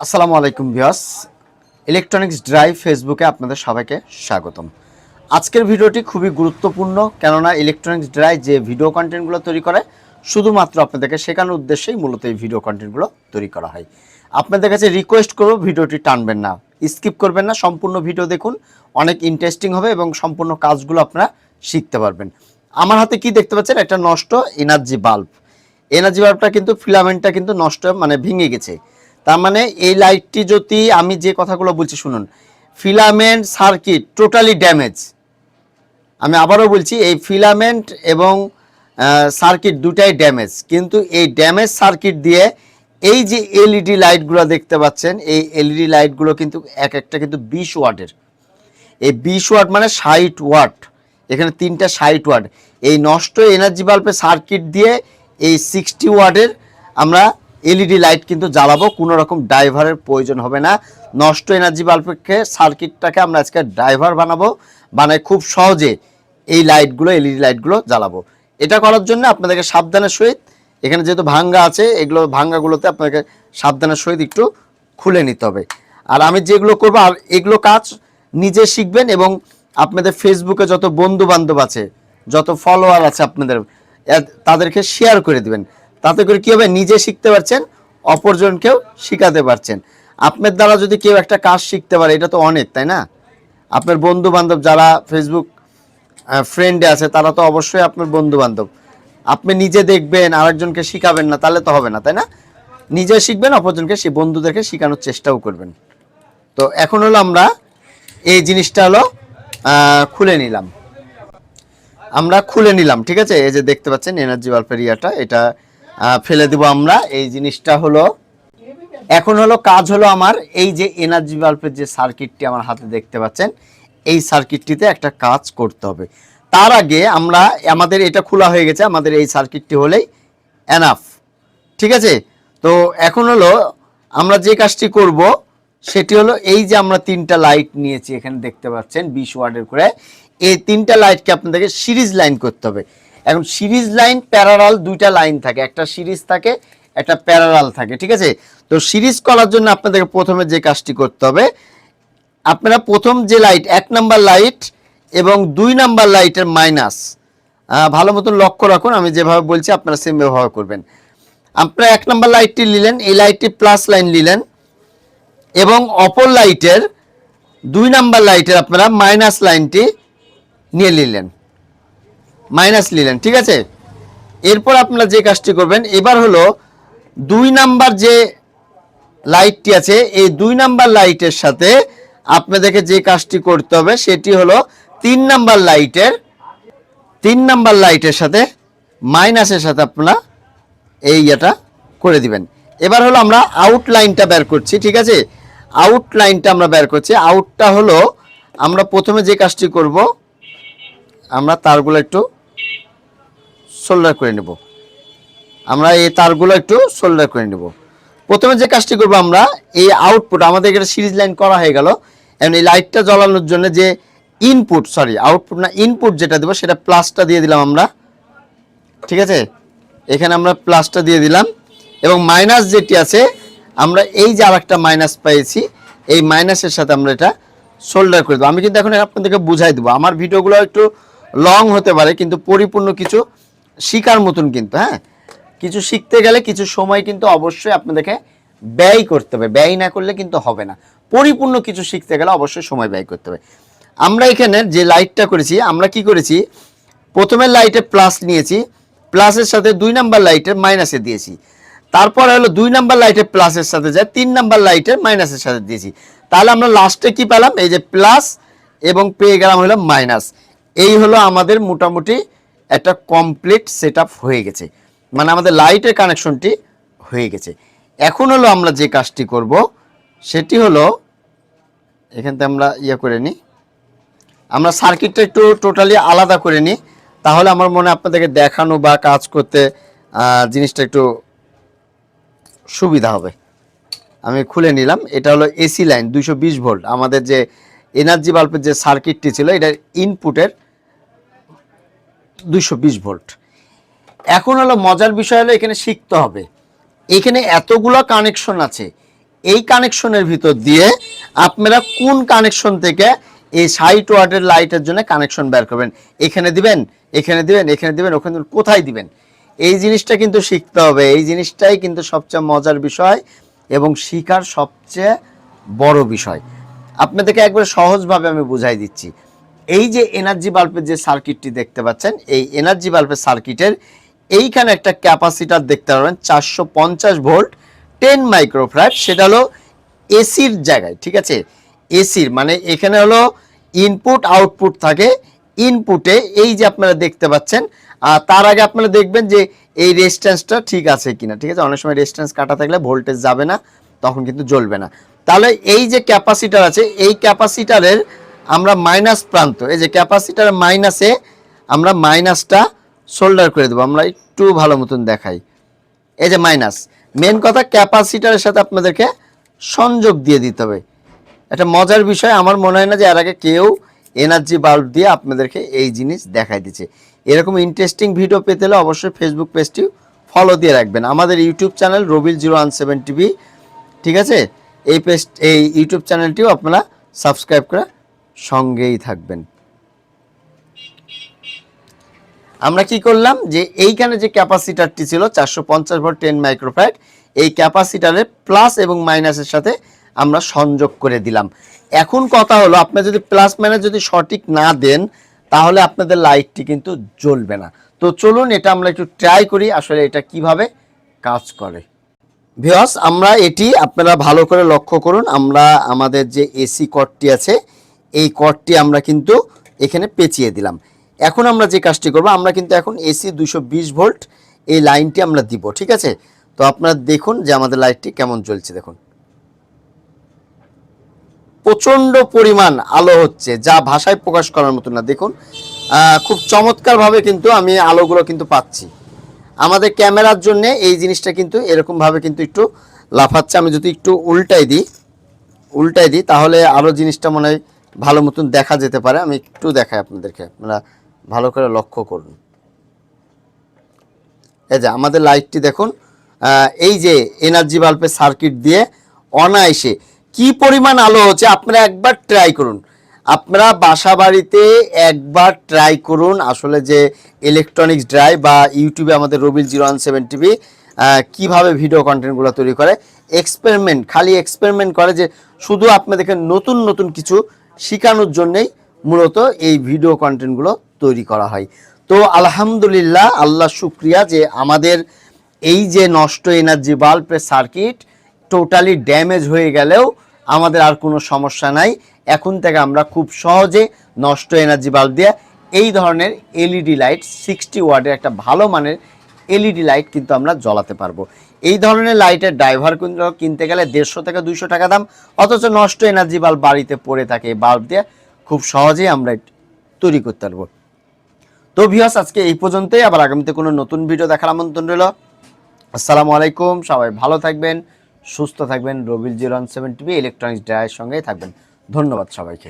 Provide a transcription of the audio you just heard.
আসসালামু আলাইকুম viewers, electronics drive ফেসবুকে আপনাদের সবাইকে স্বাগতম। আজকের ভিডিওটি খুবই গুরুত্বপূর্ণ, কেননা ইলেকট্রনিক্স ড্রাইভ যে ভিডিও কন্টেন্টগুলো তৈরি করে শুধুমাত্র আপনাদেরকে শেখানোর উদ্দেশ্যেই মূলত এই ভিডিও কন্টেন্টগুলো তৈরি করা হয়। আপনাদের কাছে রিকোয়েস্ট করব, ভিডিওটি টানবেন না, স্কিপ করবেন না, সম্পূর্ণ ভিডিও দেখুন, অনেক ইন্টারেস্টিং হবে এবং সম্পূর্ণ কাজগুলো আপনারা শিখতে পারবেন। আমার হাতে কি দেখতে পাচ্ছেন, একটা নষ্ট এনার্জি বাল্ব। এনার্জি বাল্বটা কিন্তু ফিলামেন্টটা কিন্তু নষ্ট, মানে ভেঙে গেছে। তার মানে এই লাইটটি যদি আমি যে কথাগুলো বলছি শুনুন, ফিলামেন্ট সার্কিট টোটালি ড্যামেজ। আমি আবারও বলছি, এই ফিলামেন্ট এবং সার্কিট দুটাই ড্যামেজ, কিন্তু এই ড্যামেজ সার্কিট দিয়ে এই যে এলইডি লাইটগুলো দেখতে পাচ্ছেন, এই এলইডি লাইটগুলো কিন্তু এক একটা কিন্তু 20 ওয়াটের। এই 20 ওয়াট মানে 60 ওয়াট, এখানে তিনটা 60 ওয়াট। এই নষ্ট এনার্জি বাল্বের সার্কিট দিয়ে এই 60 ওয়াটের আমরা এলইডি লাইট কিন্তু জ্বালাবো, কোনো রকম ড্রাইভারের প্রয়োজন হবে না। নষ্ট এনার্জি বাল্বকে সার্কিটটাকে আমরা আজকে ড্রাইভার বানাই খুব সহজে এই লাইটগুলো, এলইডি লাইটগুলো জ্বালাবো। এটা করার জন্য আপনাদেরকে সাবধানের সহিত, এখানে যেহেতু ভাঙ্গা আছে, এগুলো ভাঙ্গাগুলোতে আপনাকে সাবধানের সহিত একটু খুলে নিতে হবে। আর আমি যেগুলো করবো, আর এগুলো কাজ নিজে শিখবেন এবং আপনাদের ফেসবুকে যত বন্ধু বান্ধব আছে, যত ফলোয়ার আছে আপনাদের, তাদেরকে শেয়ার করে দিবেন। তাতে করে কী হবে, নিজে শিখতে পারছেন, অপরজনকেও শিখাতে পারছেন। আপনার দ্বারা যদি কেউ একটা কাজ শিখতে পারে, এটা তো অনেক, তাই না? আপনার বন্ধু বান্ধব যারা ফেসবুক ফ্রেন্ডে আছে, তারা তো অবশ্যই আপনার বন্ধু বান্ধব। আপনি নিজে দেখবেন, আরেকজনকে শিখাবেন না, তাহলে তো হবে না, তাই না? নিজে শিখবেন, অপরজনকে, সেই বন্ধুদেরকে শেখানোর চেষ্টাও করবেন। তো এখন হলো আমরা এই জিনিসটা হলো খুলে নিলাম, ঠিক আছে? এই যে দেখতে পাচ্ছেন এনার্জি বাল্বের ইয়াটা, এটা ফেলে দিব আমরা। এই জিনিসটা হলো, এখন হলো কাজ হলো আমার, এই যে এনার্জি বাল্বের যে সার্কিটটি আমার হাতে দেখতে পাচ্ছেন, এই সার্কিটটিতে একটা কাজ করতে হবে। তার আগে আমাদের এটা খোলা হয়ে গেছে, আমাদের এই সার্কিটটি হলেই এনাফ, ঠিক আছে? তো এখন হলো আমরা যে কাজটি করব সেটি হলো, এই যে আমরা তিনটা লাইট নিয়েছি, এখানে দেখতে পাচ্ছেন 20 ওয়াটের করে। এই তিনটা লাইটকে আপনাদেরকে সিরিজ লাইন করতে হবে। এখন সিরিজ লাইন, প্যারালাল দুইটা লাইন থাকে, একটা সিরিজ থাকে, একটা প্যারালাল থাকে, ঠিক আছে? তো সিরিজ করার জন্য আপনাদেরকে প্রথমে যে কাজটি করতে হবে, আপনারা প্রথম যে লাইট, 1 নাম্বার লাইট এবং 2 নাম্বার লাইটের মাইনাস ভালো মতন লক্ষ্য রাখুন, আমি যেভাবে বলছি আপনারা সেম ব্যবহার করবেন। আপনারা 1 নাম্বার লাইটটি নিলেন, এই লাইটটি প্লাস লাইন নিলেন, এবং অপর লাইটের 2 নাম্বার লাইটের আপনারা মাইনাস লাইনটি নিয়ে নিলেন, ঠিক আছে? এরপর আপনারা যে কাজটি করবেন, এবার হলো 2 নাম্বার যে লাইটটি আছে, এই 2 নাম্বার লাইটের সাথে আপনাদেরকে যে কাজটি করতে হবে সেটি হলো 3 নাম্বার লাইটের সাথে মাইনাসের সাথে আপনারা এই এটা করে দিবেন। এবার হলো আমরা আউট লাইনটা বের করছি, ঠিক আছে? আউট লাইনটা আমরা বের করছি। আউটটা হলো, আমরা প্রথমে যে কাজটি করব, আমরা তারগুলো একটু সোল্ডার করে নেব। প্রথমে যে কাজটি করব, আমরা এই আউটপুট, আমাদের এখানে সিরিজ লাইন করা হয়ে গেল। এখন এই লাইটটা জ্বালানোর জন্য যে আউটপুট না ইনপুট যেটা দেবো, সেটা প্লাসটা দিয়ে দিলাম আমরা, ঠিক আছে? এখানে আমরা প্লাসটা দিয়ে দিলাম, এবং মাইনাস যেটি আছে, আমরা এই যে আরেকটা মাইনাস পেয়েছি, এই মাইনাসের সাথে আমরা এটা সোল্ডার করে দেবো। আমি কিন্তু এখন আপনাদেরকে বুঝাই দেবো, আমার ভিডিওগুলো একটু লং হতে পারে, কিন্তু পরিপূর্ণ কিছু শিকার মতন কিন্তু, হ্যাঁ, কিছু শিখতে গেলে কিছু সময় কিন্তু অবশ্যই আপনাদেরকে ব্যয় করতে হবে, ব্যয় না করলে কিন্তু হবে না। পরিপূর্ণ কিছু শিখতে গেলে অবশ্যই সময় ব্যয় করতে হবে। আমরা এখানে যে লাইটটা করেছি, আমরা কি করেছি, প্রথমের লাইটে প্লাস নিয়েছি, প্লাসের সাথে 2 নাম্বার লাইটের মাইনাসে দিয়েছি। তারপর হলো 2 নাম্বার লাইটের প্লাসের সাথে যায় 3 নাম্বার লাইটের মাইনাসের সাথে দিয়েছি। তাহলে আমরা লাস্টে কি পেলাম, এই যে প্লাস, এবং পেয়ে গেলাম হলো মাইনাস। এই হলো আমাদের মোটামুটি একটা কমপ্লিট সেটআপ হয়ে গেছে, মানে আমাদের লাইটের কানেকশনটি হয়ে গেছে। এখন হলো আমরা যে কাজটি করব সেটি হলো, এখান থেকে আমরা করে নিই, আমরা সার্কিটটা একটু টোটালি আলাদা করে নিই, তাহলে আমার মনে আপনাদেরকে দেখানো বা কাজ করতে জিনিসটা একটু সুবিধা হবে। আমি খুলে নিলাম, এটা হলো এসি লাইন 220 ভোল্ট, আমাদের যে এনার্জি বাল্বের যে সার্কিটটি ছিল, এটার ইনপুটের 220 ভোল্ট। এখন হলো মজার বিষয় হলো, এখানে শিখতে হবে, এখানে এতগুলো কানেকশন আছে, এই কানেকশনের ভিতর দিয়ে আপনারা কোন কানেকশন থেকে এই 60 ওয়াটের লাইটের জন্য কানেকশন বের করবেন, এখানে দিবেন, এখানে দিবেন, এখানে দিবেন, ওখানে দিবেন, কোথায় দিবেন, এই জিনিসটা কিন্তু শিখতে হবে। এই জিনিসটাই কিন্তু সবচেয়ে মজার বিষয় এবং শিখার সবচেয়ে বড় বিষয়। আপনাদেরকে একবার সহজভাবে আমি বুঝাই দিচ্ছি। এই যে এনার্জি বাল্বের যে সার্কিটটি দেখতে পাচ্ছেন, এই এনার্জি বাল্বের সার্কিটের এইখানে একটা ক্যাপাসিটার দেখতে পাবেন 450 ভোল্ট 10 মাইক্রোফ্যারাড, সেটা হলো এসির জায়গায়, ঠিক আছে। এসির মানে এখানে হলো ইনপুট আউটপুট থাকে। ইনপুটে এই যে আপনারা দেখতে পাচ্ছেন, তার আগে আপনারা দেখবেন যে এই রেজিস্ট্যান্সটা ঠিক আছে কিনা, ঠিক আছে। অনেক সময় রেজিস্ট্যান্স কাটা থাকলে ভোল্টেজ যাবে না, তখন কিন্তু জ্বলবে না। তাহলে এই যে ক্যাপাসিটার আছে, এই ক্যাপাসিটারের আমরা মাইনাস প্রান্ত, এই যে ক্যাপাসিটারের মাইনাসে আমরা মাইনাসটা সোল্ডার করে দেবো। আমরা একটু ভালো মতন দেখাই, এই যে মাইনাস। মেন কথা ক্যাপাসিটারের সাথে আপনাদেরকে সংযোগ দিয়ে দিতে হবে। একটা মজার বিষয়, আমার মনে হয় না যে এর আগে কেউ এনার্জি বাল্ব দিয়ে আপনাদেরকে এই জিনিস দেখাই দিচ্ছে। এরকম ইন্টারেস্টিং ভিডিও পেতে হলে অবশ্যই ফেসবুক পেজটি ফলো দিয়ে রাখবেন। আমাদের ইউটিউব চ্যানেল রবিল 017 টিভি, ঠিক আছে। এই ইউটিউব চ্যানেলটিও আপনারা সাবস্ক্রাইব করে সঙ্গেই থাকবেন। আমরা কি করলাম যে এইখানে যে ক্যাপাসিটারটি ছিল 450 ভোল্ট 10 মাইক্রোফ্যারাড, এই ক্যাপাসিটারের প্লাস এবং মাইনাসের সাথে আমরা সংযোগ করে দিলাম। এখন কথা হলো, আপনারা যদি প্লাস মাইনাস যদি সঠিক না দেন তাহলে আপনাদের লাইটটি কিন্তু জ্বলবে না। তো চলুন এটা আমরা একটু ট্রাই করি আসলে এটা কিভাবে কাজ করে। ভিউয়ার্স, আমরা এটি আপনারা ভালো করে লক্ষ্য করুন। আমরা আমাদের যে এসি কর্ডটি আছে, এই কর্ডটি আমরা কিন্তু এখানে পেঁচিয়ে দিলাম। এখন আমরা যে কাজটি করব, আমরা কিন্তু এখন এসি 220 ভোল্ট এই লাইনটি আমরা দিব, ঠিক আছে। তো আপনারা দেখুন যে আমাদের লাইটটি কেমন জ্বলছে। দেখুন প্রচণ্ড পরিমাণ আলো হচ্ছে, যা ভাষায় প্রকাশ করার মতো না। দেখুন খুব চমৎকারভাবে কিন্তু আমি আলোগুলো কিন্তু পাচ্ছি। আমাদের ক্যামেরার জন্য এই জিনিসটা কিন্তু এরকমভাবে কিন্তু একটু লাফাচ্ছে। আমি যদি একটু উল্টাই দিই তাহলে আরও জিনিসটা মনে হয় ভালো মতন দেখা যেতে পারে। আমি একটু দেখাই আপনাদেরকে, আপনারা ভালো করে লক্ষ্য করুন। এই যে আমাদের লাইটটি দেখুন, এই যে এনার্জি বাল্বের সার্কিট দিয়ে অনায়াসে কি পরিমাণ আলো হচ্ছে। আপনারা একবার ট্রাই করুন, আপনারা বাসা বাড়িতে একবার ট্রাই করুন আসলে যে ইলেকট্রনিক্স ড্রাই বা ইউটিউবে আমাদের রবিল 017 টিভি কীভাবে ভিডিও কন্টেন্টগুলো তৈরি করে। এক্সপেরিমেন্ট, খালি এক্সপেরিমেন্ট করে, যে শুধু আপনাদেরকে নতুন নতুন কিছু শেখানোর জন্যেই মূলত এই ভিডিও কন্টেন্টগুলো তৈরি করা হয়। তো আলহামদুলিল্লাহ, আল্লাহ শুক্রিয়া যে আমাদের এই যে নষ্ট এনার্জি বাল্বের সার্কিট টোটালি ড্যামেজ হয়ে গেলেও আমাদের আর কোনো সমস্যা নাই। এখন থেকে আমরা খুব সহজে নষ্ট এনার্জি বাল্ব দিয়ে এই ধরনের এলইডি লাইট 60 ওয়াটের একটা ভালো মানের এলইডি লাইট কিন্তু আমরা জ্বালাতে পারবো। এই ধরনের লাইটের ড্রাইভার কিনতে গেলে 150 থেকে 200 টাকা দাম, অথচ নষ্ট এনার্জি বাল্ব বাড়িতে পড়ে থাকে, এই বাল্ব দিয়ে খুব সহজেই আমরা তৈরি করতে পারবো। তো ভিউয়ার্স, আজকে এই পর্যন্তই। আবার আগামীতে কোনো নতুন ভিডিও দেখার আমন্ত্রণ রইল। আসসালামু আলাইকুম, সবাই ভালো থাকবেন, সুস্থ থাকবেন। রবিল 017 টিভি ইলেকট্রনিক্স ড্রাইয়ের সঙ্গেই থাকবেন। ধন্যবাদ সবাইকে।